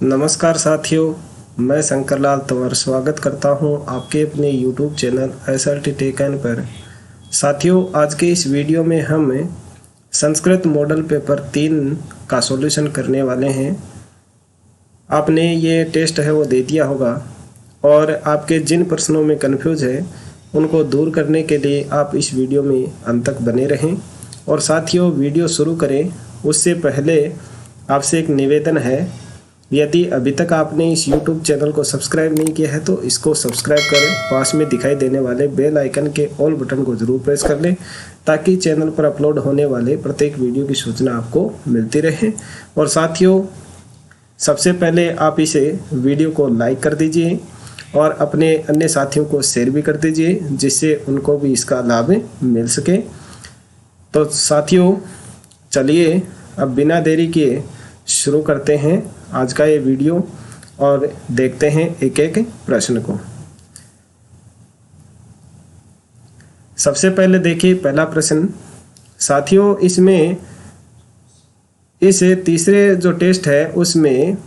नमस्कार साथियों, मैं शंकर लाल तंवर स्वागत करता हूं आपके अपने YouTube channel SLT tech N पर। साथियों, आज के इस वीडियो में हम संस्कृत मॉडल पेपर 3 का सॉल्यूशन करने वाले हैं। आपने ये टेस्ट है वो दे दिया होगा और आपके जिन प्रश्नों में कंफ्यूज है उनको दूर करने के लिए आप इस वीडियो में अंत तक बने रहें। और साथियों, वीडियो शुरू करें उससे पहले आपसे एक निवेदन है, यदि अभी तक आपने इस YouTube चैनल को सब्सक्राइब नहीं किया है तो इसको सब्सक्राइब करें। पास में दिखाई देने वाले बेल आइकन के ऑल बटन को जरूर प्रेस कर लें ताकि चैनल पर अपलोड होने वाले प्रत्येक वीडियो की सूचना आपको मिलती रहे। और साथियों, सबसे पहले आप इसे वीडियो को लाइक कर दीजिए और अपने अन्य साथियों को शेयर भी कर दीजिए जिससे उनको भी इसका लाभ मिल सके। तो साथियों, चलिए अब बिना देरी किए शुरू करते हैं आज का ये वीडियो और देखते हैं एक एक प्रश्न को। सबसे पहले देखिए पहला प्रश्न। साथियों, इसमें इस तीसरे जो टेस्ट है उसमें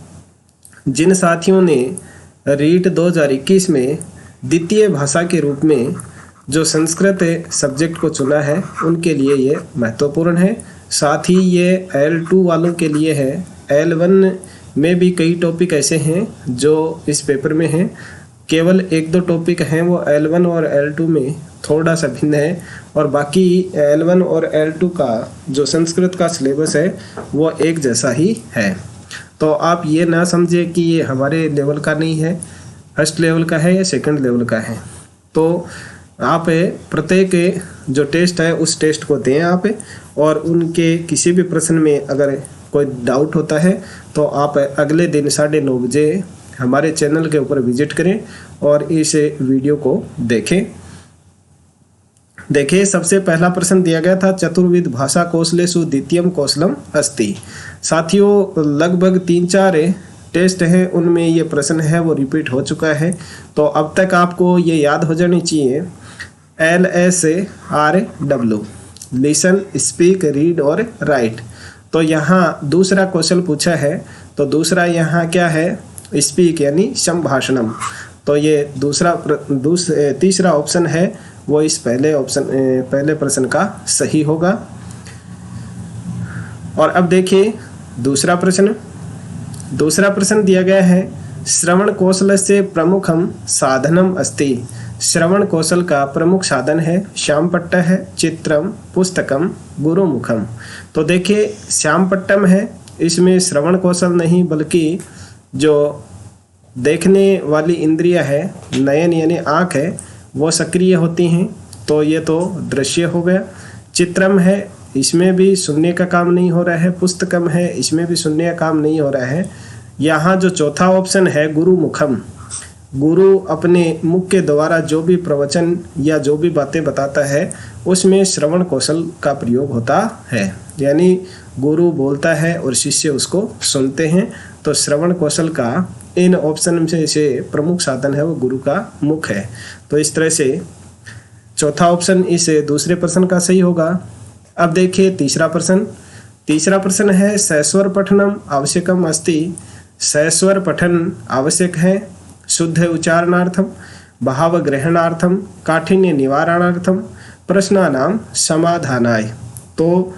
जिन साथियों ने रीट 2021 में द्वितीय भाषा के रूप में जो संस्कृत सब्जेक्ट को चुना है उनके लिए ये महत्वपूर्ण है। साथ ही ये L2 वालों के लिए है। L1 में भी कई टॉपिक ऐसे हैं जो इस पेपर में हैं, केवल 1-2 टॉपिक हैं वो L1 और L2 में थोड़ा सा भिन्न है और बाकी L1 और L2 का जो संस्कृत का सिलेबस है वो एक जैसा ही है। तो आप ये ना समझे कि ये हमारे लेवल का नहीं है, फर्स्ट लेवल का है या सेकंड लेवल का है। तो आप प्रत्येक जो टेस्ट है उस टेस्ट को दें आप, और उनके किसी भी प्रश्न में अगर कोई डाउट होता है तो आप अगले दिन 9:30 बजे हमारे चैनल के ऊपर विजिट करें और इस वीडियो को देखें। देखिए, सबसे पहला प्रश्न दिया गया था, चतुर्विध भाषा कौशलेषु द्वितीयम कौशलम अस्ति। साथियों, लगभग 3-4 टेस्ट है उनमें ये प्रश्न है वो रिपीट हो चुका है। तो अब तक आपको ये याद हो जानी चाहिए LSRW, लिसन, स्पीक, रीड और राइट। तो यहाँ दूसरा क्वेश्चन पूछा है तो दूसरा यहाँ क्या है, स्पीक यानी संभाषणम। तो ये तीसरा ऑप्शन है वो इस पहले प्रश्न का सही होगा। और अब देखिए दूसरा प्रश्न दिया गया है, श्रवण कौशल से प्रमुखम साधनम अस्ति। श्रवण कौशल का प्रमुख साधन है श्यामपट्ट है, चित्रम, पुस्तकम, गुरुमुखम। तो देखिए श्यामपट्टम है, इसमें श्रवण कौशल नहीं बल्कि जो देखने वाली इंद्रिया है, नयन यानी आँख है, वो सक्रिय होती हैं। तो ये तो दृश्य हो गया। चित्रम है, इसमें भी सुनने का काम नहीं हो रहा है। पुस्तकम है, इसमें भी सुनने का काम नहीं हो रहा है। यहाँ जो चौथा ऑप्शन है गुरुमुखम, गुरु अपने मुख के द्वारा जो भी प्रवचन या जो भी बातें बताता है उसमें श्रवण कौशल का प्रयोग होता है, यानी गुरु बोलता है और शिष्य उसको सुनते हैं। तो श्रवण कौशल का इन ऑप्शन में से प्रमुख साधन है वो गुरु का मुख है। तो इस तरह से चौथा ऑप्शन इस दूसरे प्रश्न का सही होगा। अब देखिए तीसरा प्रश्न है, सस्वर पठनम आवश्यकम अस्ति। सस्वर पठन आवश्यक है शुद्ध उच्चारणार्थम, भाव ग्रहणार्थम, काठिन्य निवारणार्थम, प्रश्नानाम समाधानाय। तो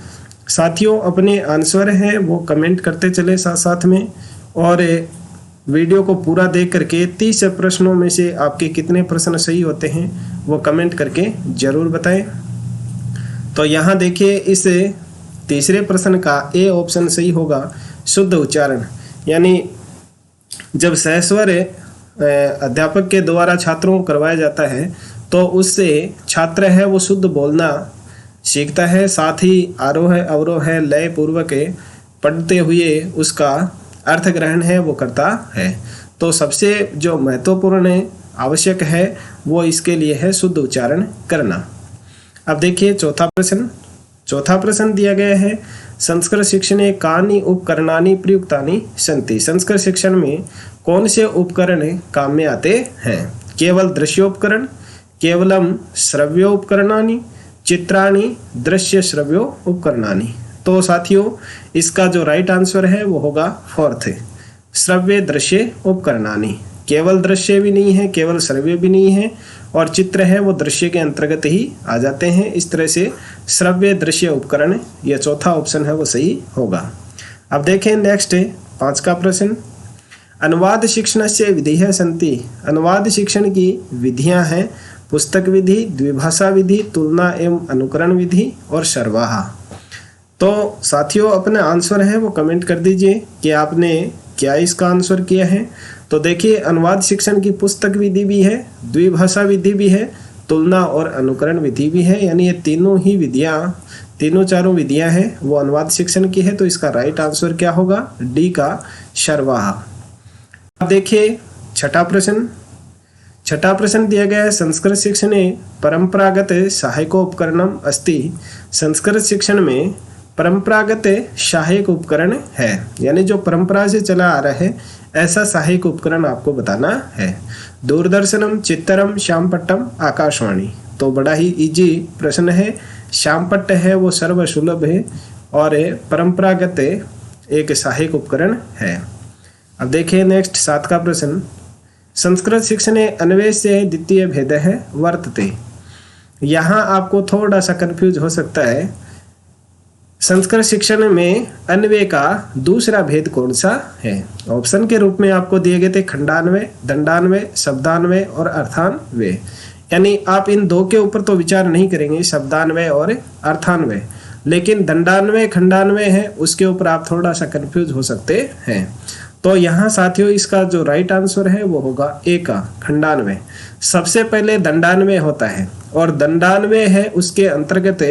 साथियों, अपने आंसर हैं वो कमेंट करते चले साथ में, और वीडियो को पूरा देख करके 30 प्रश्नों में से आपके कितने प्रश्न सही होते हैं वो कमेंट करके जरूर बताएं। तो यहाँ देखिए इस तीसरे प्रश्न का ए ऑप्शन सही होगा, शुद्ध उच्चारण। यानी जब सहस्वर अध्यापक के द्वारा छात्रों को करवाया जाता है तो उससे छात्र है वो शुद्ध बोलना सीखता है, साथ ही आरोह अवरोह लय पूर्वक पढ़ते हुए उसका अर्थ ग्रहण है वो करता है। तो सबसे जो महत्वपूर्ण आवश्यक है वो इसके लिए है शुद्ध उच्चारण करना। अब देखिए चौथा प्रश्न दिया गया है, संस्कृत शिक्षणे कानि उपकरणानि प्रयुक्तानि सन्ति। संस्कृत शिक्षण में कौन से उपकरण काम में आते हैं? केवल दृश्योपकरण, केवलम श्रव्योपकरणानि, चित्राणि, दृश्य श्रव्यो उपकरणानि। तो साथियों, इसका जो राइट आंसर है वो होगा फोर्थ। श्रव्य दृश्य उपकरणानि। केवल दृश्य भी नहीं है, केवल श्रव्य भी नहीं है, और चित्र है वो दृश्य के अंतर्गत ही आ जाते हैं। इस तरह से श्रव्य दृश्य उपकरण, ये चौथा ऑप्शन है वो सही होगा। अब देखें नेक्स्ट 5 का प्रश्न। अनुवाद शिक्षणस्य विधिः सन्ति। अनुवाद शिक्षण की विधियां हैं पुस्तक विधि, द्विभाषा विधि, तुलना एवं अनुकरण विधि और सर्वाहा। तो साथियों अपना आंसर है वो कमेंट कर दीजिए कि आपने क्या इसका आंसर किया है। तो देखिए अनुवाद शिक्षण की पुस्तक विधि भी है, द्विभाषा विधि भी है, तुलना और अनुकरण विधि भी है, यानी ये तीनों ही विधियां, तीनों चारों विधियां हैं वो अनुवाद शिक्षण की है। तो इसका राइट आंसर क्या होगा? डी का सर्वाहा। अब देखिए छठा प्रश्न। छठा प्रश्न दिया गया है संस्कृत शिक्षणे परंपरागत सहायकोपकरणम अस्ति। संस्कृत शिक्षण में परंपरागत सहायक उपकरण है, यानी जो परंपरा से चला आ रहा है ऐसा सहायक उपकरण आपको बताना है। दूरदर्शनम, चित्तरम, श्यामपट्टम, आकाशवाणी। तो बड़ा ही इजी प्रश्न है। श्यामपट्ट है वो सर्वसुलभ है और परंपरागत एक सहायक उपकरण है। अब देखिए नेक्स्ट 7 का प्रश्न। संस्कृत शिक्षणे अन्वयस्य द्वितीय भेद है वर्तते। यहाँ आपको थोड़ा सा कंफ्यूज हो सकता है। संस्कृत शिक्षण में अन्वय का दूसरा भेद कौन सा है? ऑप्शन के रूप में आपको दिए गए थे खंडान्वय, दंडान्वय, शब्दान्वय और अर्थान्वय। यानी आप इन दो के ऊपर तो विचार नहीं करेंगे, शब्दान्वय और अर्थान्वय, लेकिन दंडान्वय, खंडान्वय है उसके ऊपर आप थोड़ा सा कंफ्यूज हो सकते हैं। तो यहाँ साथियों इसका जो राइट आंसर है वो होगा ए का खंडान्वय। सबसे पहले दंडान्वय होता है और दंडान्वय है उसके अंतर्गत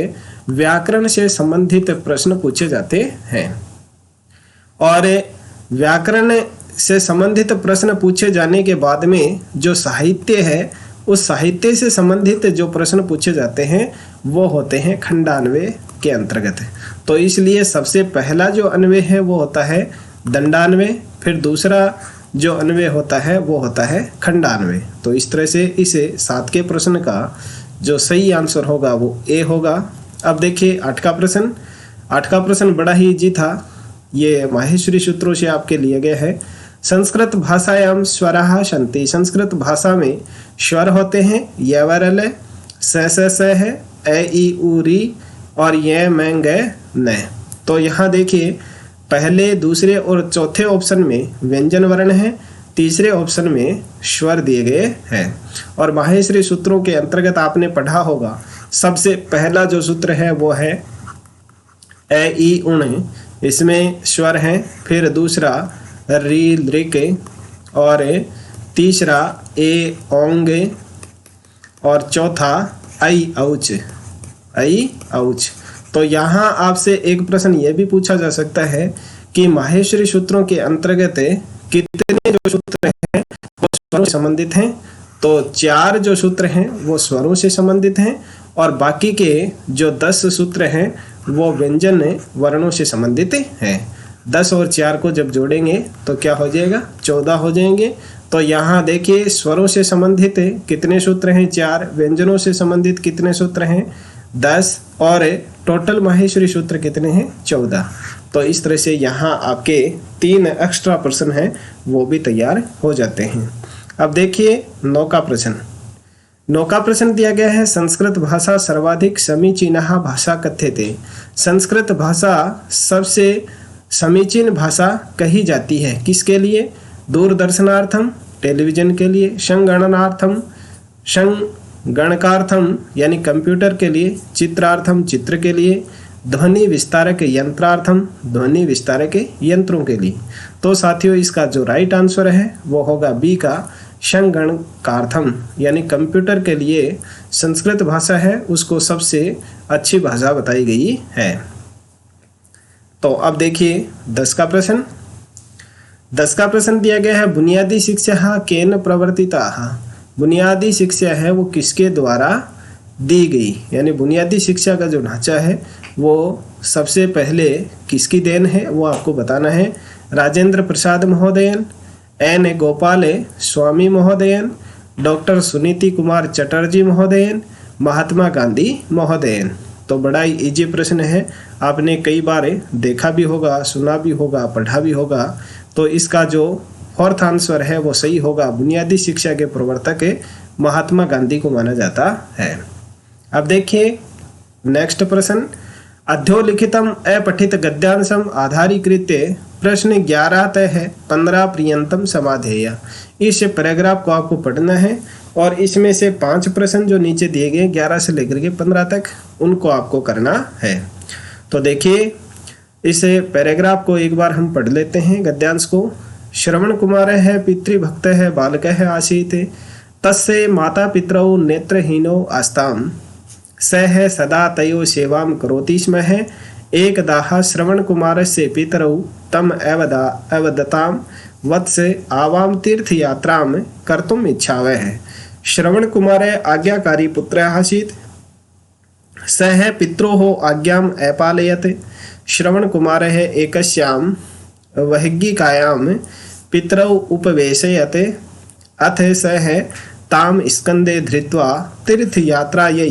व्याकरण से संबंधित प्रश्न पूछे जाते हैं। और व्याकरण से संबंधित प्रश्न पूछे जाने के बाद में जो साहित्य है उस साहित्य से संबंधित जो प्रश्न पूछे जाते हैं वो होते हैं खंडान्वय के अंतर्गत। तो इसलिए सबसे पहला जो अन्वय है वो होता है दंडान्वय, फिर दूसरा जो अन्वय होता है वो होता है खंडान्वय। तो इस तरह से इस 7 के प्रश्न का जो सही आंसर होगा वो ए होगा। अब देखिए 8 का प्रश्न। 8 का प्रश्न बड़ा ही इजी था, ये माहेश्वरी सूत्रों से आपके लिए गए हैं। संस्कृत भाषायां स्वराः सन्ति। संस्कृत भाषा में स्वर होते हैं यवरल, स है, ए ई उ री और ये मैं ग न। तो यहाँ देखिए पहले, दूसरे और चौथे ऑप्शन में व्यंजन वर्ण है, तीसरे ऑप्शन में स्वर दिए गए हैं। और माहेश्वरी सूत्रों के अंतर्गत आपने पढ़ा होगा सबसे पहला जो सूत्र है वो है ए ई उण, इसमें स्वर है, फिर दूसरा री दृक और तीसरा ए ओंग और चौथा आई औच, आई औच। तो यहाँ आपसे एक प्रश्न ये भी पूछा जा सकता है कि माहेश्वरी सूत्रों के अंतर्गत कितने जो सूत्र हैं वो स्वरों से संबंधित हैं। तो 4 जो सूत्र हैं वो स्वरों से संबंधित हैं और बाकी के जो 10 सूत्र हैं वो व्यंजन वर्णों से संबंधित हैं। 10 और 4 को जब जोड़ेंगे तो क्या हो जाएगा? 14 हो जाएंगे। तो यहाँ देखिए स्वरों से संबंधित कितने सूत्र हैं? 4। व्यंजनों से संबंधित कितने सूत्र हैं? 10। और टोटल माहेश्वरी सूत्र कितने हैं? 14। तो इस तरह से यहाँ आपके 3 एक्स्ट्रा प्रश्न हैं वो भी तैयार हो जाते हैं। अब देखिए 9 का प्रश्न। 9 का प्रश्न दिया गया है संस्कृत भाषा सर्वाधिक समीचीनः भाषा कथ्यते। संस्कृत भाषा सबसे समीचीन भाषा कही जाती है किसके लिए? दूरदर्शनार्थम, टेलीविजन के लिए, संगणनार्थम, संगणकार्थम यानी कंप्यूटर के लिए, चित्रार्थम चित्र के लिए, ध्वनि विस्तारक यंत्रार्थम ध्वनि विस्तारक यंत्रों के लिए। तो साथियों इसका जो राइट आंसर है वो होगा बी का संगणकार्थम, यानी कंप्यूटर के लिए संस्कृत भाषा है उसको सबसे अच्छी भाषा बताई गई है। तो अब देखिए 10 का प्रश्न। 10 का प्रश्न दिया गया है बुनियादी शिक्षा केन प्रवर्तिता। बुनियादी शिक्षा है वो किसके द्वारा दी गई, यानी बुनियादी शिक्षा का जो ढांचा है वो सबसे पहले किसकी देन है वो आपको बताना है। Rajendra Prasad महोदयन, N Gopal Swami महोदयन, doctor Suniti Kumar Chatterjee महोदयन, Mahatma Gandhi महोदयन। तो बड़ा ही इजी प्रश्न है, आपने कई बार देखा भी होगा, सुना भी होगा, पढ़ा भी होगा। तो इसका जो फोर्थ आंसर है वो सही होगा। बुनियादी शिक्षा के प्रवर्तक महात्मा गांधी को माना जाता है। अब देखिए नेक्स्ट प्रश्न, अध्योलिखितम अपठित गद्यांशम आधारीकृत्य प्रश्न 11 तय है 15 पर्यंतम समाधेय। इस पैराग्राफ को आपको पढ़ना है और इसमें से 5 प्रश्न जो नीचे दिए गए 11 से लेकर के 15 तक उनको आपको करना है। तो देखिए इस पैराग्राफ को एक बार हम पढ़ लेते हैं गद्यांश को। श्रवण कुमार है पितृभक्त है बालक है आसीत तस्य माता पितरौ नेत्रहीनो आस्ताम स है सदा तयो सेवाम करोति स्म है एकदाह श्रवण कुमार से पितरौ तम अवदताम वत्स आवाम तीर्थ यात्राम कर्तुम इच्छावह है। श्रवण कुमार आज्ञाकारी पुत्र आसीत् स है पित्रोः आज्ञाम अपालयत्। श्रवण कुमार एकस्याम वह्गिकायाम पितरौ उपवेशयत् अथ स है ताम स्कंदे धृत्वा तीर्थ यात्रायै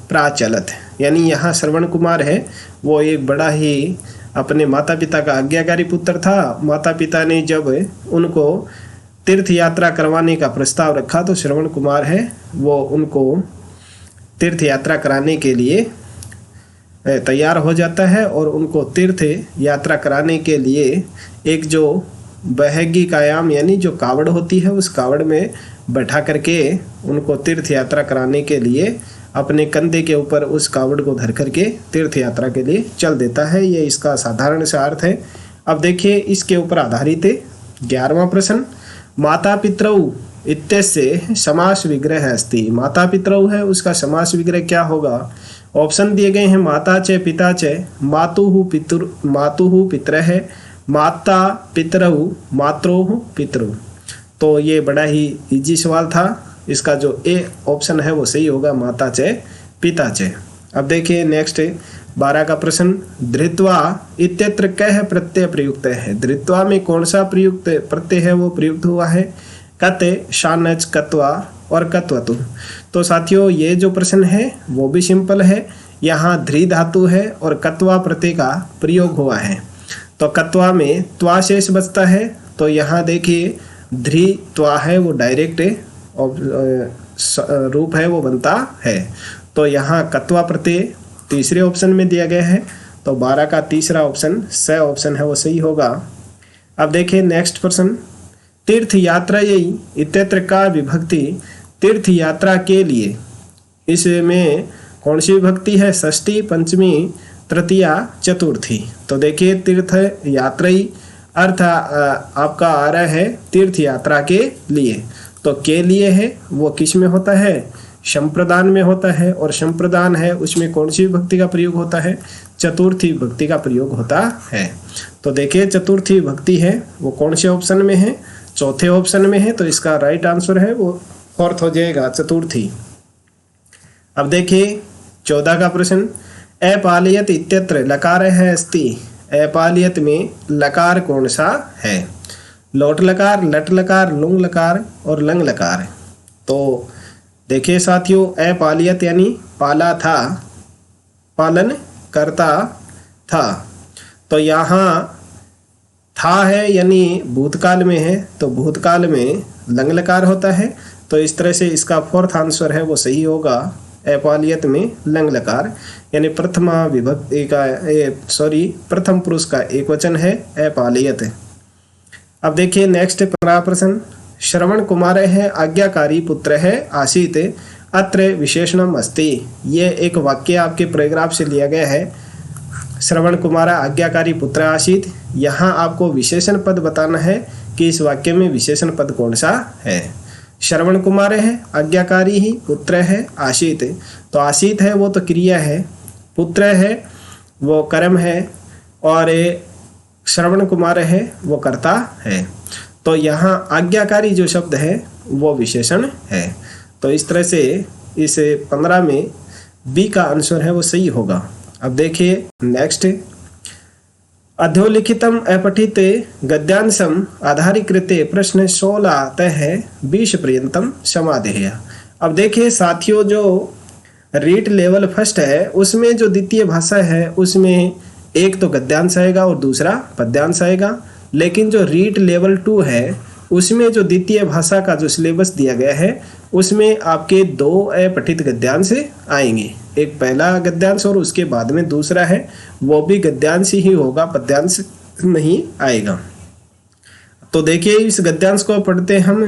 प्राचलत। यानी यहाँ श्रवण कुमार है वो एक बड़ा ही अपने माता पिता का आज्ञाकारी पुत्र था। माता पिता ने जब उनको तीर्थ यात्रा करवाने का प्रस्ताव रखा तो श्रवण कुमार है वो उनको तीर्थ यात्रा कराने के लिए तैयार हो जाता है और उनको तीर्थ यात्रा कराने के लिए एक जो बहगी कायाम यानी जो कावड़ होती है उस कावड़ में बैठा करके उनको तीर्थ यात्रा कराने के लिए अपने कंधे के ऊपर उस कावड़ को धर करके तीर्थ यात्रा के लिए चल देता है। ये इसका साधारण सा अर्थ है। अब देखिए इसके ऊपर आधारित 11वां प्रश्न, माता पितरौ इत्यस्य समास विग्रह अस्ति। माता पितरौ है उसका समास विग्रह क्या होगा? ऑप्शन दिए गए हैं माता च पिता च मातुः पितरः माता पितरौ मात्रोः पितरौ। तो ये बड़ा ही इजी सवाल था। इसका जो ए ऑप्शन है वो सही होगा, माता च पिता च। अब देखिए नेक्स्ट 12 का प्रश्न, धृत्वा इत्यत्र कह प्रत्यय प्रयुक्त है। धृत्वा में कौन सा प्रयुक्त प्रत्यय है वो प्रयुक्त हुआ है? कते, शानच, कत्वा और कत्वतु। तो साथियों ये जो प्रश्न है वो भी सिंपल है। यहाँ ध्री धातु है और कत्वा प्रत्यय का प्रयोग हुआ है। तो कत्वा में त्वा शेष बचता है। तो यहाँ देखिए ध्री त्वा है वो डायरेक्ट रूप है वो बनता है। तो यहाँ कत्वा प्रत्यय तीसरे ऑप्शन में दिया गया है। तो 12 का तीसरा ऑप्शन स ऑप्शन है वो सही होगा। अब देखिए नेक्स्ट प्रश्न, तीर्थ यात्रा यही इत्यत्र का विभक्ति तीर्थ यात्रा के लिए इसमें कौन सी विभक्ति है? षष्ठी, पंचमी, तृतीया, चतुर्थी। तो देखिए तीर्थ यात्रा अर्थ आपका आ रहा है तीर्थ यात्रा के लिए। तो के लिए है वो किस में होता है? संप्रदान में होता है। और संप्रदान है उसमें कौन सी विभक्ति का प्रयोग होता है? चतुर्थी विभक्ति का प्रयोग होता है। तो देखिए चतुर्थी विभक्ति है वो कौन से ऑप्शन में है? चौथे ऑप्शन में है। तो इसका राइट आंसर है वो फोर्थ हो जाएगा, चतुर्थी। अब देखिए 14 का प्रश्न, अपालियत इत्यत्र लकार है अस्ति। अपालियत में लकार कौन सा है? लोट लकार, लट लकार, लुंग लकार और लंग लकार। तो देखिए साथियों अपालियत यानी पाला था, पालन करता था। तो यहाँ था है यानी भूतकाल में है। तो भूतकाल में लंग लकार होता है। तो इस तरह से इसका फोर्थ आंसर है वो सही होगा, अपालियत में लंग लकार यानी प्रथमा विभक्ति का प्रथम पुरुष का एक वचन है अपालियत। अब देखिए नेक्स्ट 15 प्रश्न, श्रवण कुमार है आज्ञाकारी पुत्र है आसीत अत्र विशेषणम अस्ति। ये एक वाक्य आपके पैराग्राफ से लिया गया है। श्रवण कुमार आज्ञाकारी पुत्र आसीत। यहाँ आपको विशेषण पद बताना है कि इस वाक्य में विशेषण पद कौन सा है। श्रवण कुमार है आज्ञाकारी ही पुत्र है आसीत। तो आसीत है वो तो क्रिया है, पुत्र है वो कर्म है और श्रवण कुमार है वो कर्ता है। तो यहाँ आज्ञाकारी जो शब्द है वो विशेषण है। तो इस तरह से इस 15 में बी का आंसर है वो सही होगा। अब देखिए नेक्स्ट, अधोलिखितम अपठित गद्यांशम आधारीकृते प्रश्न 16 तः 20 पर्यंतम समाधेय। अब देखिए साथियों जो रीट लेवल फर्स्ट है उसमें जो द्वितीय भाषा है उसमें एक तो गद्यांश आएगा और दूसरा पद्यांश आएगा। लेकिन जो रीट लेवल 2 है उसमें जो द्वितीय भाषा का जो सिलेबस दिया गया है उसमें आपके 2 अपठित गद्यांश आएंगे, एक पहला गद्यांश और उसके बाद में दूसरा है, वो भी गद्यांश ही होगा, पद्यांश नहीं आएगा। तो देखिए इस गद्यांश को पढ़ते हम।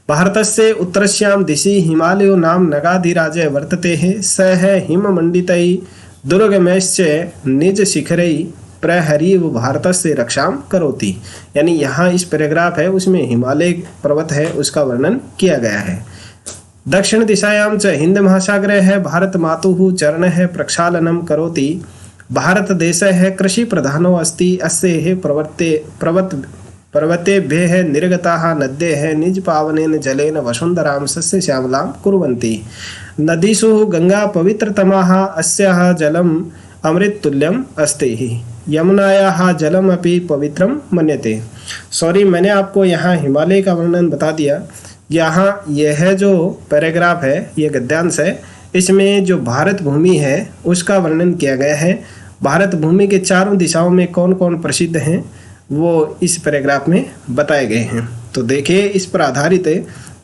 भारतस्य उत्तरस्यां दिशि हिमालयो नाम नगाधिराज वर्तते है, स है हिममंडितै दुर्गमैश्च निज शिखरै प्रहरीव भारतस्य रक्षां करोति। यानी यहाँ इस पैराग्राफ है उसमें हिमालय पर्वत है उसका वर्णन किया गया है। दक्षिण दिशायां च हिंद महासागर है, भारत मातुः चरण है प्रक्षालनम करोति। भारत देश है कृषि प्रधानो अस्ति, अस्य पर्वतेभ्यः निर्गताः नद्यः निज पावनेन जलेन वसुंधरां सस्य श्यामलां कुर्वन्ति। नदीषु गंगा पवित्रतमाः, अस्याः जलम् अमृततुल्यम् अस्ति, यमुनायाः जलम अपि पवित्रम मन्यते। सॉरी, मैंने आपको यहाँ हिमालय का वर्णन बता दिया। यहाँ यह जो पैराग्राफ है ये गद्यांश है, इसमें जो भारत भूमि है उसका वर्णन किया गया है। भारत भूमि के चारों दिशाओं में कौन कौन प्रसिद्ध हैं वो इस पैराग्राफ में बताए गए हैं। तो देखिए इस पर आधारित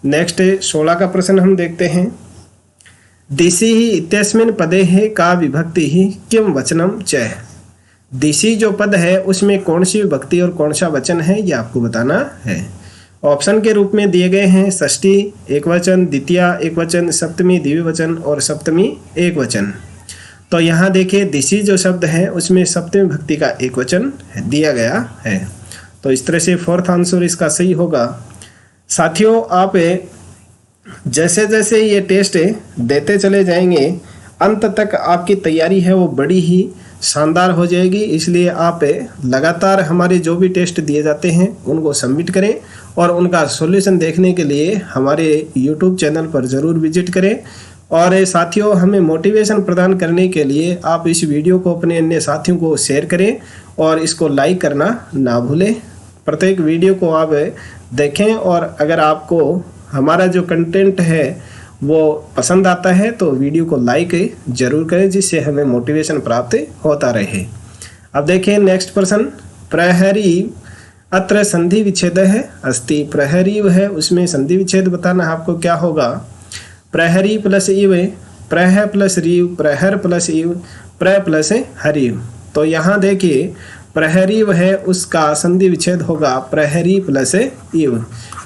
नेक्स्ट 16 का प्रश्न हम देखते हैं। दिशि ही इत्यस्मिन् पदे है का विभक्ति ही किम वचनम च। दिशि जो पद है उसमें कौन सी विभक्ति और कौन सा वचन है ये आपको बताना है। ऑप्शन के रूप में दिए गए हैं षष्ठी एकवचन, द्वितीया एकवचन, सप्तमी द्विवचन और सप्तमी एकवचन। तो यहाँ देखिए दिशि जो शब्द है उसमें सप्तमी विभक्ति का एकवचन दिया गया है। तो इस तरह से फोर्थ आंसर इसका सही होगा। साथियों आप जैसे जैसे ये टेस्ट देते चले जाएंगे अंत तक आपकी तैयारी है वो बड़ी ही शानदार हो जाएगी। इसलिए आप लगातार हमारे जो भी टेस्ट दिए जाते हैं उनको सबमिट करें और उनका सॉल्यूशन देखने के लिए हमारे YouTube चैनल पर ज़रूर विजिट करें। और साथियों हमें मोटिवेशन प्रदान करने के लिए आप इस वीडियो को अपने अन्य साथियों को शेयर करें और इसको लाइक करना ना भूलें। प्रत्येक वीडियो को आप देखें और अगर आपको हमारा जो कंटेंट है वो पसंद आता है तो वीडियो को लाइक जरूर करें जिससे हमें मोटिवेशन प्राप्त होता रहे। अब देखिए नेक्स्ट प्रश्न। प्रहरी अत्र संधि विच्छेद है अस्ति। प्रहरी है उसमें संधि विच्छेद बताना आपको क्या होगा। प्रहरी प्लस इव, प्रह प्लस रीव, प्रहर प्लस इव, प्र प्लस हरीव। तो यहाँ देखिए प्रहरी है उसका संधि विच्छेद होगा प्रहरी प्लस इव।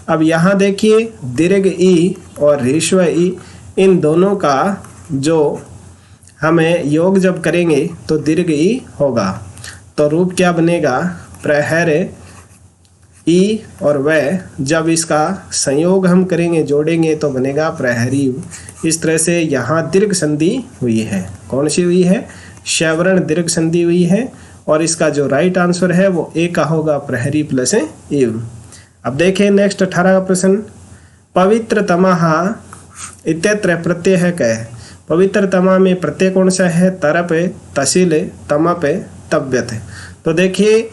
अब यहाँ देखिए दीर्घ ई और ह्रस्व ई इन दोनों का जो हमें योग जब करेंगे तो दीर्घ ई होगा। तो रूप क्या बनेगा प्रहर ई और वह, जब इसका संयोग हम करेंगे जोड़ेंगे तो बनेगा प्रहरी। इस तरह से यहाँ दीर्घ संधि हुई है। कौन सी हुई है? शैवरण दीर्घ संधि हुई है और इसका जो राइट आंसर है वो ए का होगा प्रहरी प्लस इव। अब देखें नेक्स्ट 18 का प्रश्न। पवित्रतमः इत्यत्र प्रत्यय है कह। पवित्रतमा में प्रत्यय कौन सा है? तरप, तसिल, तमप, तव्यत। तो देखिए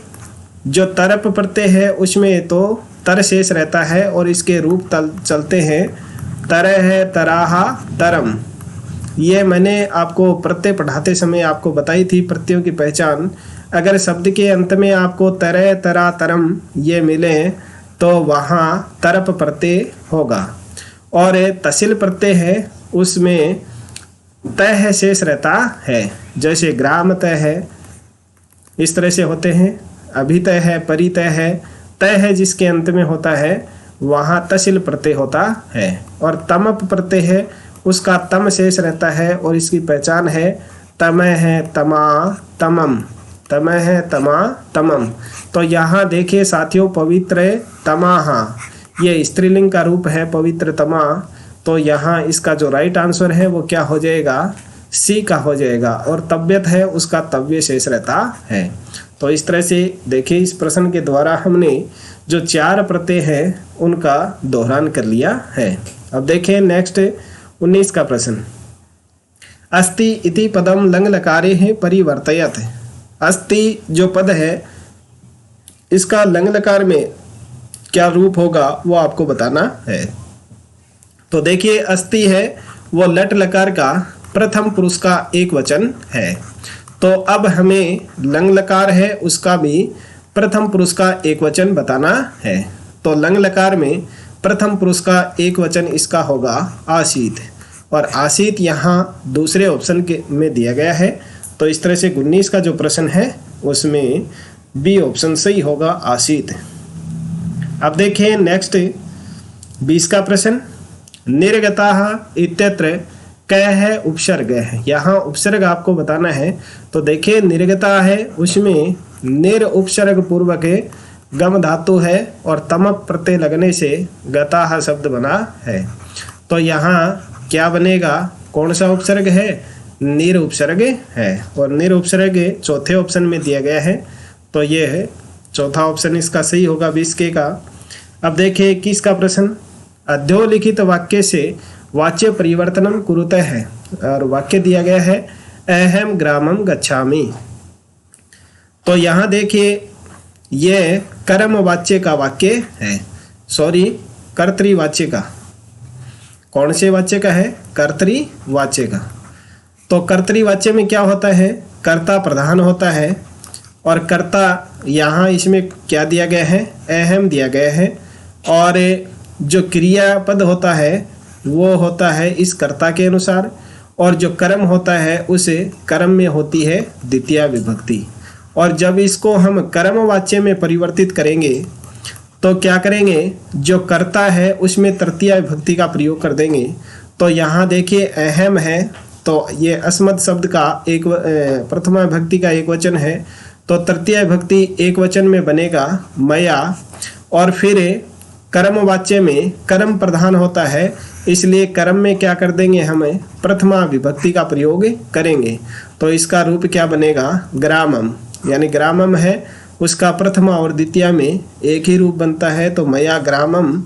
जो तरप प्रत्यय है उसमें तो तर शेष रहता है और इसके रूप चलते हैं तरह है, तराहा, तरम। ये मैंने आपको प्रत्यय पढ़ाते समय आपको बताई थी प्रत्ययों की पहचान। अगर शब्द के अंत में आपको तरह, तरा, तरम ये मिले तो वहाँ तरप प्रत्यय होगा। और तसिल प्रत्यय है उसमें तय शेष रहता है, जैसे ग्राम तय है, इस तरह से होते हैं। अभितय है, परितय है, तय है जिसके अंत में होता है वहाँ तसिल प्रत्यय होता है। और तमप प्रत्यय है उसका तम शेष रहता है और इसकी पहचान है तमय है, तमा, तमम, तमय है, तमा, तमम। तो यहाँ देखिए साथियों पवित्र तमाहा ये स्त्रीलिंग का रूप है पवित्र तमा। तो यहाँ इसका जो राइट आंसर है वो क्या हो जाएगा? सी का हो जाएगा। और तव्यत है उसका तव्य शेष रहता है। तो इस तरह से देखिए इस प्रश्न के द्वारा हमने जो 4 प्रत्यय हैं उनका दोहरान कर लिया है। अब देखें नेक्स्ट 19 का प्रश्न। अस्ति इति पदम लंग लकारे है परिवर्तयत। अस्ति जो पद है इसका लंग लकार में क्या रूप होगा वो आपको बताना है। तो देखिए अस्ति है वो लट लकार का प्रथम पुरुष का एक वचन है। तो अब हमें लंग लकार है उसका भी प्रथम पुरुष का एक वचन बताना है। तो लंग लकार में प्रथम पुरुष का एक वचन इसका होगा आसीत, और आसीत यहाँ दूसरे ऑप्शन के में दिया गया है। तो इस तरह से 19 का जो प्रश्न है उसमें बी ऑप्शन सही होगा, आसीत। अब देखिए नेक्स्ट 20 का प्रश्न, निर्गताः इत्यत्र क है उपसर्ग है। यहाँ उपसर्ग आपको बताना है। तो देखिए निर्गता है उसमें निर उपसर्ग पूर्वक गम धातु है और तम प्रत्यय लगने से गताः शब्द बना है। तो यहाँ क्या बनेगा, कौन सा उपसर्ग है, निर उपसर्ग है, और निर उपसर्ग चौथे ऑप्शन में दिया गया है। तो ये है चौथा ऑप्शन इसका सही होगा 20 के का। अब देखिए 21 का प्रश्न, अध्योलिखित वाक्य से वाच्य परिवर्तनम कुरुते है, और वाक्य दिया गया है अहम ग्रामम गच्छामि। तो यहाँ देखिए ये कर्म वाच्य का वाक्य है, सॉरी कर्तृवाच्य का। कौन से वाच्य का है, कर्तृवाच्य का। तो कर्तृवाच्य में क्या होता है, कर्ता प्रधान होता है, और कर्ता यहाँ इसमें क्या दिया गया है, अहम दिया गया है, और जो क्रियापद होता है वो होता है इस कर्ता के अनुसार, और जो कर्म होता है उसे कर्म में होती है द्वितीय विभक्ति। और जब इसको हम कर्म वाच्य में परिवर्तित करेंगे तो क्या करेंगे, जो कर्ता है उसमें तृतीय विभक्ति का प्रयोग कर देंगे। तो यहाँ देखिए अहम है, तो ये अस्मत् शब्द का एक प्रथमा विभक्ति का एक वचन है, तो तृतीय विभक्ति एक वचन में बनेगा मया, और फिर कर्म वाच्य में कर्म प्रधान होता है, इसलिए कर्म में क्या कर देंगे, हमें प्रथमा विभक्ति का प्रयोग करेंगे। तो इसका रूप क्या बनेगा, ग्रामम, यानी ग्रामम है उसका प्रथमा और द्वितीय में एक ही रूप बनता है, तो मया ग्रामम।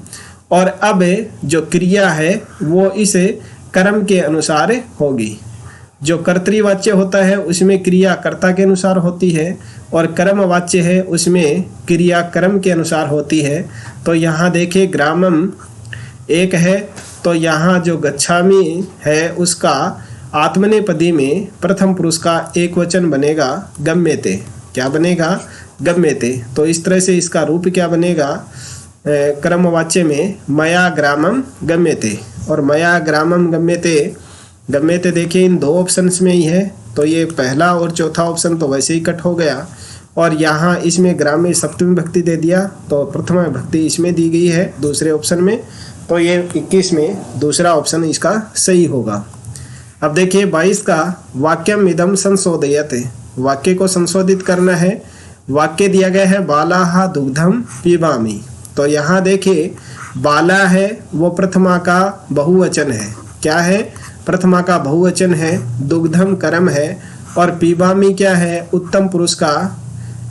और अब जो क्रिया है वो इस कर्म के अनुसार होगी। जो कर्तृवाच्य होता है उसमें क्रिया कर्ता के अनुसार होती है, और कर्म वाच्य है उसमें क्रिया कर्म के अनुसार होती है। तो यहाँ देखिए ग्रामम एक है, तो यहाँ जो गच्छामि है उसका आत्मनेपदी में प्रथम पुरुष का एक वचन बनेगा गम्यते। क्या बनेगा, गम्यते। तो इस तरह से इसका रूप क्या बनेगा, कर्मवाच्य में मया ग्रामम गम्यते, और मया ग्रामम गम्यते। गम्यते देखिए इन दो ऑप्शंस में ही है, तो ये पहला और चौथा ऑप्शन तो वैसे ही कट हो गया, और यहाँ इसमें ग्राम में सप्तमी भक्ति दे दिया, तो प्रथमा भक्ति इसमें दी गई है दूसरे ऑप्शन में। तो ये 21 में दूसरा ऑप्शन इसका सही होगा। अब देखिए 22 का, वाक्यम इदम संशोधयते, वाक्य को संशोधित करना है। वाक्य दिया गया है बालाहा दुग्धम पीबामी। तो यहाँ देखिए बाला है वो प्रथमा का बहुवचन है, क्या है, प्रथमा का बहुवचन है, दुग्धम कर्म है, और पीबामी क्या है, उत्तम पुरुष का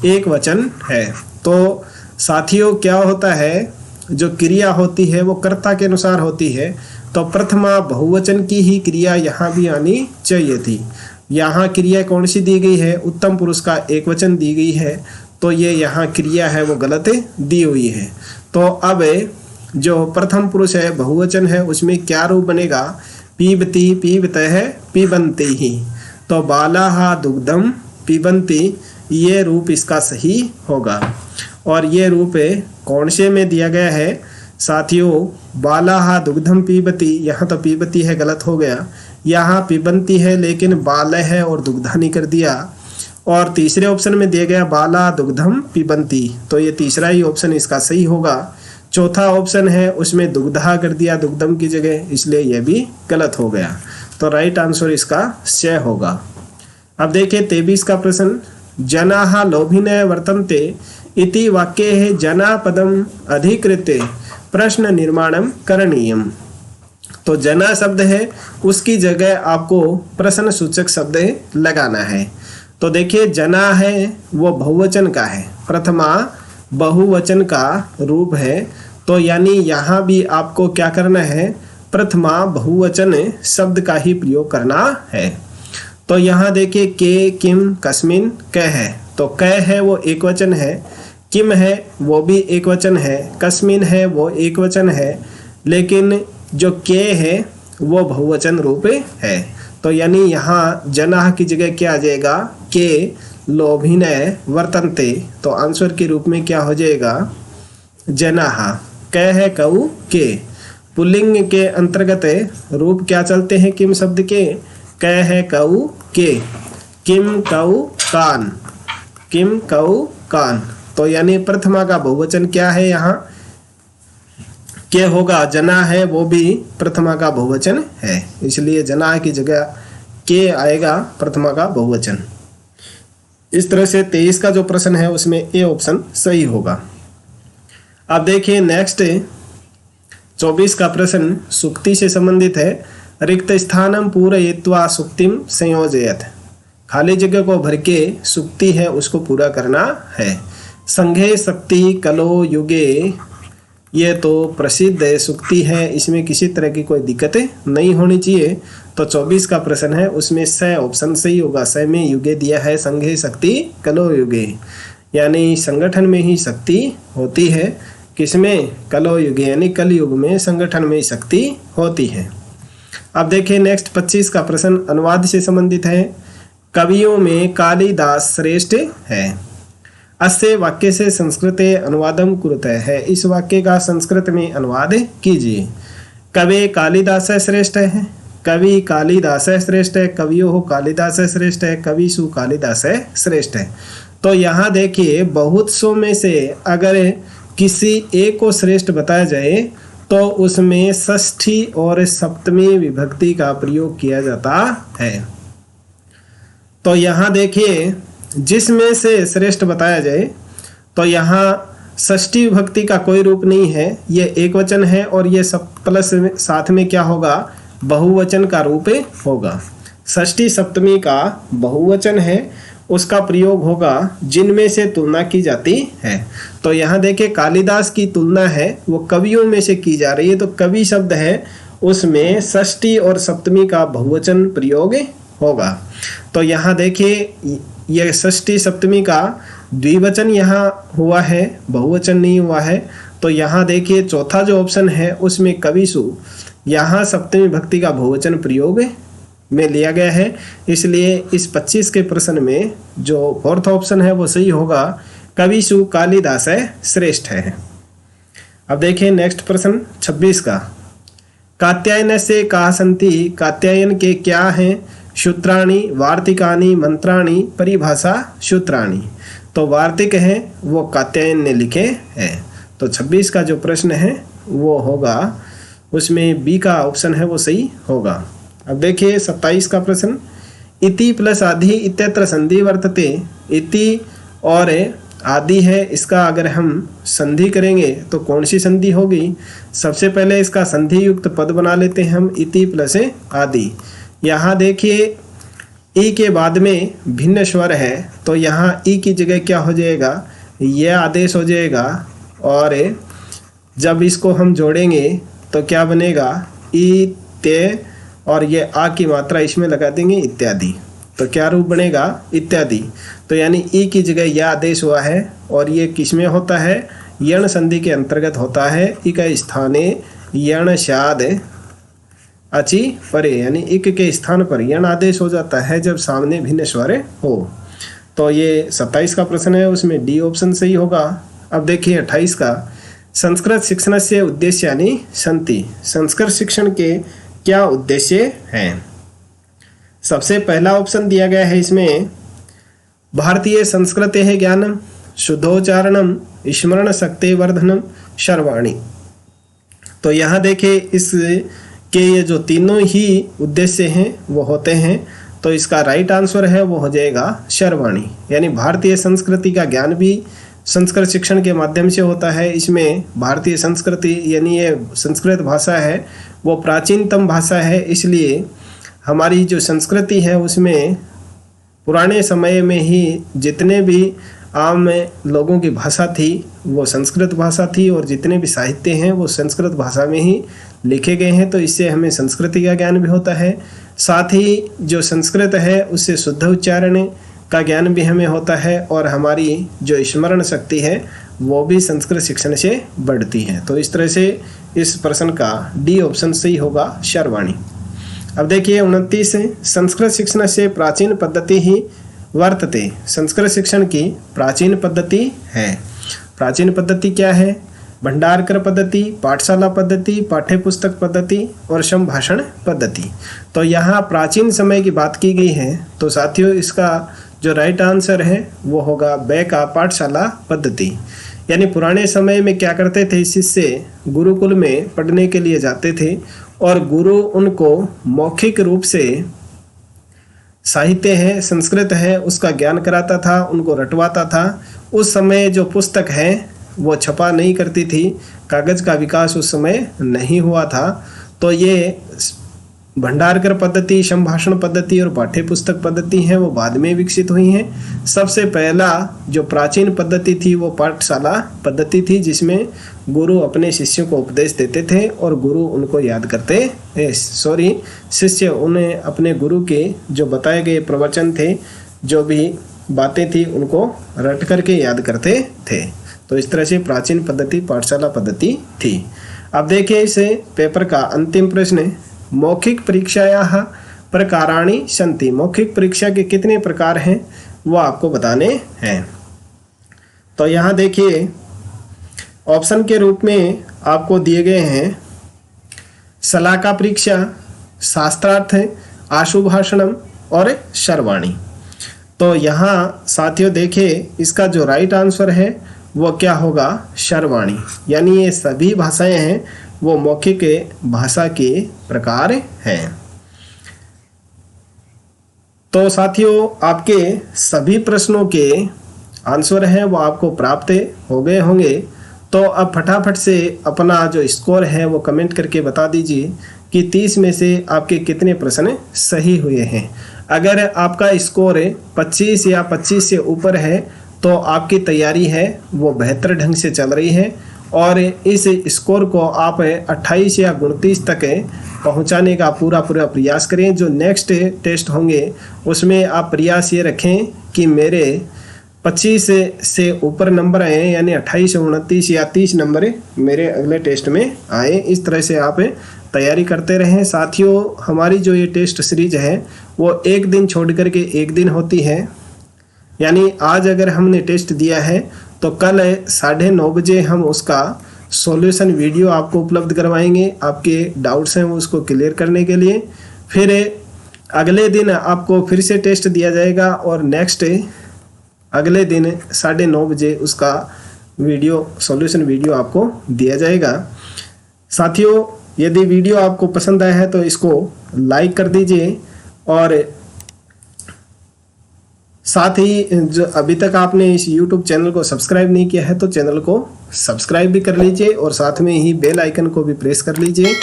एक वचन है। तो साथियों क्या होता है, जो क्रिया होती है वो कर्ता के अनुसार होती है, तो प्रथमा बहुवचन की ही क्रिया यहाँ भी आनी चाहिए थी। यहाँ क्रिया कौन सी दी गई है, उत्तम पुरुष का एक वचन दी गई है, तो ये यहाँ क्रिया है वो गलत दी हुई है। तो अब जो प्रथम पुरुष है बहुवचन है उसमें क्या रूप बनेगा, पीबती पीबतः पीबन्ति ही। तो बालाहा दुग्धम पीबन्ति, ये रूप इसका सही होगा। और ये रूप कौन से में दिया गया है साथियों, बालाहा दुग्धम पीबती, यहाँ तो पीबती है गलत हो गया, यहाँ पीबन्ति है लेकिन बाल है और दुग्धानी कर दिया, और तीसरे ऑप्शन में दिया गया बाला दुग्धम पीबन्ति, तो ये तीसरा ही ऑप्शन इसका सही होगा। चौथा ऑप्शन है उसमें दुग्धा कर दिया दुग्धम की जगह, इसलिए यह भी गलत हो गया। तो राइट आंसर इसका श होगा। अब देखिए 23 का प्रश्न, जनाः लोभिनः वर्तन्ते इति वाक्ये है जना पदम अधिकृत्य प्रश्न निर्माणम करणीयम। तो जना शब्द है उसकी जगह आपको प्रश्न सूचक शब्द लगाना है। तो देखिए जना है वो बहुवचन का है, प्रथमा बहुवचन का रूप है, तो यानी यहाँ भी आपको क्या करना है, प्रथमा बहुवचन शब्द का ही प्रयोग करना है। तो यहाँ देखिए के किम कस्मिन क है, तो क है वो एक वचन है, किम है वो भी एक वचन है, कस्मिन है वो एक वचन है, लेकिन जो के है वो बहुवचन रूप है। तो यानी यहाँ जनाह की जगह क्या आ जाएगा, के लोभिनः वर्तन्ते, तो आंसर के रूप में क्या हो जाएगा जनाः। क है कऊ के, पुल्लिंग के अंतर्गत रूप क्या चलते हैं किम शब्द के, क है कऊ के, किम कऊ कान, किम कऊ कान। तो यानी प्रथमा का बहुवचन क्या है यहाँ के होगा, जना है वो भी प्रथमा का बहुवचन है, इसलिए जना की जगह के आएगा प्रथमा का बहुवचन। इस तरह से 23 का जो प्रश्न है उसमें ए ऑप्शन सही होगा। अब देखिए नेक्स्ट 24 का प्रश्न सुक्ति से संबंधित है। रिक्त स्थानम पूरयित्वा सुक्तिम संयोजयत, खाली जगह को भर के सुक्ति है उसको पूरा करना है। संघे शक्ति कलो युगे, ये तो प्रसिद्ध सुक्ति है, इसमें किसी तरह की कोई दिक्कत नहीं होनी चाहिए। तो 24 का प्रश्न है उसमें स ऑप्शन सही होगा। स में युगे दिया है, संघे शक्ति कलो युगे, यानी संगठन में ही शक्ति होती है। किसमें, कलो युगे, यानी कल युग में संगठन में ही शक्ति होती है। अब देखिए नेक्स्ट 25 का प्रश्न अनुवाद से संबंधित है। कवियों में कालिदास श्रेष्ठ है। अस्य वाक्य से संस्कृते अनुवादम कुरुतः है, इस वाक्य का संस्कृत में अनुवाद कीजिए। कवि कालिदास श्रेष्ठ है, कवि कालिदास श्रेष्ठ है, कवियो हो कालिदास श्रेष्ठ है, कविसु कालिदास श्रेष्ठ है। तो यहाँ देखिए बहुत सौ में से अगर किसी एक को श्रेष्ठ बताया जाए तो उसमें षष्ठी और सप्तमी विभक्ति का प्रयोग किया जाता है। तो यहाँ देखिए जिसमें से श्रेष्ठ बताया जाए तो यहाँ षष्ठी विभक्ति का कोई रूप नहीं है, ये एक वचन है और ये सब प्लस साथ में क्या होगा बहुवचन का रूप होगा। षष्ठी सप्तमी का बहुवचन है, उसका प्रयोग होगा जिनमें से तुलना की जाती है। तो यहाँ देखिए कालिदास की तुलना है वो कवियों में से की जा रही है, तो कवि शब्द है उसमें षष्ठी और सप्तमी का बहुवचन प्रयोग होगा। तो यहाँ देखिए यह षष्ठी सप्तमी का द्विवचन यहाँ हुआ है, बहुवचन नहीं हुआ है। तो यहाँ देखिए चौथा जो ऑप्शन है उसमें कविसु, यहाँ सप्तमी भक्ति का बहुवचन प्रयोग में लिया गया है, इसलिए इस 25 के प्रश्न में जो फोर्थ ऑप्शन है वो सही होगा, कविसु कालिदास श्रेष्ठ है। अब देखिए नेक्स्ट प्रश्न 26 का। कात्यायन से कहा संति, कात्यायन के क्या हैं सूत्राणि, वार्तिकानि, मंत्राणि, परिभाषा सूत्राणि। तो वार्तिक हैं वो कात्यायन ने लिखे हैं। तो 26 का जो प्रश्न है वो होगा उसमें बी का ऑप्शन है वो सही होगा। अब देखिए 27 का प्रश्न। इति प्लस आदि इत्यत्र संधि वर्तते, इति और आदि है, इसका अगर हम संधि करेंगे तो कौन सी संधि होगी। सबसे पहले इसका संधि युक्त पद बना लेते हैं हम, इति प्लस आदि। यहाँ देखिए ई के बाद में भिन्न स्वर है तो यहाँ ई की जगह क्या हो जाएगा, यह आदेश हो जाएगा, और जब इसको हम जोड़ेंगे तो क्या बनेगा, ई ते, और ये आ की मात्रा इसमें लगा देंगे इत्यादि, तो क्या रूप बनेगा इत्यादि। तो यानी ई की जगह यह आदेश हुआ है और ये किसमें होता है, यण संधि के अंतर्गत होता है। ई का स्थाने यण शाद अचि परे, यानी इक के स्थान पर यण आदेश हो जाता है जब सामने भिन्न स्वर हो। तो ये 27 का प्रश्न है उसमें डी ऑप्शन सही होगा। अब देखिए 28 का। संस्कृत शिक्षण से उद्देश्यानि सन्ति, संस्कृत शिक्षण के क्या उद्देश्य हैं। सबसे पहला ऑप्शन दिया गया है इसमें, भारतीय संस्कृते है ज्ञानम, शुद्धोच्चारणम, स्मरण शक्ति वर्धनम, सर्वाणी। तो यहाँ देखिए इस के ये जो तीनों ही उद्देश्य हैं वो होते हैं, तो इसका राइट आंसर है वो हो जाएगा सर्वाणी, यानी भारतीय संस्कृति का ज्ञान भी संस्कृत शिक्षण के माध्यम से होता है। इसमें भारतीय संस्कृति यानी ये संस्कृत भाषा है वो प्राचीनतम भाषा है, इसलिए हमारी जो संस्कृति है उसमें पुराने समय में ही जितने भी आम लोगों की भाषा थी वो संस्कृत भाषा थी, और जितने भी साहित्य हैं वो संस्कृत भाषा में ही लिखे गए हैं। तो इससे हमें संस्कृति का ज्ञान भी होता है, साथ ही जो संस्कृत है उससे शुद्ध उच्चारण का ज्ञान भी हमें होता है, और हमारी जो स्मरण शक्ति है वो भी संस्कृत शिक्षण से बढ़ती है। तो इस तरह से इस प्रश्न का डी ऑप्शन सही होगा, सर्वाणी। अब देखिए 29, संस्कृत शिक्षण से प्राचीन पद्धति ही वर्तते संस्कृत शिक्षण की प्राचीन पद्धति है। प्राचीन पद्धति क्या है? भंडारकर पद्धति, पाठशाला पद्धति, पाठ्य पुस्तक पद्धति और संभाषण पद्धति। तो यहाँ प्राचीन समय की बात की गई है, तो साथियों इसका जो राइट आंसर है वो होगा ब का पाठशाला पद्धति। यानी पुराने समय में क्या करते थे, शिष्य गुरुकुल में पढ़ने के लिए जाते थे और गुरु उनको मौखिक रूप से साहित्य है, संस्कृत है, उसका ज्ञान कराता था, उनको रटवाता था। उस समय जो पुस्तक है वो छपा नहीं करती थी, कागज़ का विकास उस समय नहीं हुआ था। तो ये भंडारकर पद्धति, संभाषण पद्धति और पाठ्य पुस्तक पद्धति है वो बाद में विकसित हुई हैं। सबसे पहला जो प्राचीन पद्धति थी वो पाठशाला पद्धति थी, जिसमें गुरु अपने शिष्यों को उपदेश देते थे और गुरु उनको याद करते शिष्य उन्हें अपने गुरु के जो बताए गए प्रवचन थे, जो भी बातें थी, उनको रट करके याद करते थे। तो इस तरह से प्राचीन पद्धति पाठशाला पद्धति थी। अब देखिए इस पेपर का अंतिम प्रश्न, मौखिक परीक्षायाः प्रकाराणि सन्ति। मौखिक परीक्षा के कितने प्रकार हैं वो आपको बताने हैं। तो यहाँ देखिए ऑप्शन के रूप में आपको दिए गए हैं शलाका परीक्षा, शास्त्रार्थ, आशुभाषणम और शर्वाणी। तो यहाँ साथियों देखिए इसका जो राइट आंसर है वो क्या होगा, शर्वाणी। यानी ये सभी भाषाएं हैं वो मौखिक भाषा के प्रकार हैं। तो साथियों आपके सभी प्रश्नों के आंसर हैं वो आपको प्राप्त हो गए होंगे। तो अब फटाफट से अपना जो स्कोर है वो कमेंट करके बता दीजिए कि 30 में से आपके कितने प्रश्न सही हुए हैं। अगर आपका स्कोर 25 या 25 से ऊपर है तो आपकी तैयारी है वो बेहतर ढंग से चल रही है और इस स्कोर को आप 28 या 29 तक पहुंचाने का पूरा प्रयास करें। जो नेक्स्ट टेस्ट होंगे उसमें आप प्रयास ये रखें कि मेरे 25 से ऊपर नंबर आए, यानी 28, 29 या 30 नंबर मेरे अगले टेस्ट में आए। इस तरह से आप तैयारी करते रहें। साथियों हमारी जो ये टेस्ट सीरीज है वो एक दिन छोड़ करके एक दिन होती है। यानी आज अगर हमने टेस्ट दिया है तो कल 9:30 बजे हम उसका सॉल्यूशन वीडियो आपको उपलब्ध करवाएंगे, आपके डाउट्स हैं वो उसको क्लियर करने के लिए। फिर अगले दिन आपको फिर से टेस्ट दिया जाएगा और नेक्स्ट अगले दिन 9:30 बजे उसका सॉल्यूशन वीडियो आपको दिया जाएगा। साथियों यदि वीडियो आपको पसंद आया है तो इसको लाइक कर दीजिए और साथ ही जो अभी तक आपने इस YouTube चैनल को सब्सक्राइब नहीं किया है तो चैनल को सब्सक्राइब भी कर लीजिए और साथ में ही बेल आइकन को भी प्रेस कर लीजिए।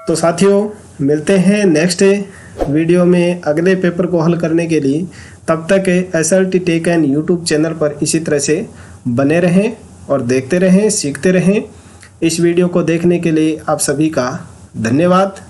तो साथियों मिलते हैं नेक्स्ट वीडियो में अगले पेपर को हल करने के लिए। तब तक SRT tech and YouTube channel पर इसी तरह से बने रहें और देखते रहें, सीखते रहें। इस वीडियो को देखने के लिए आप सभी का धन्यवाद।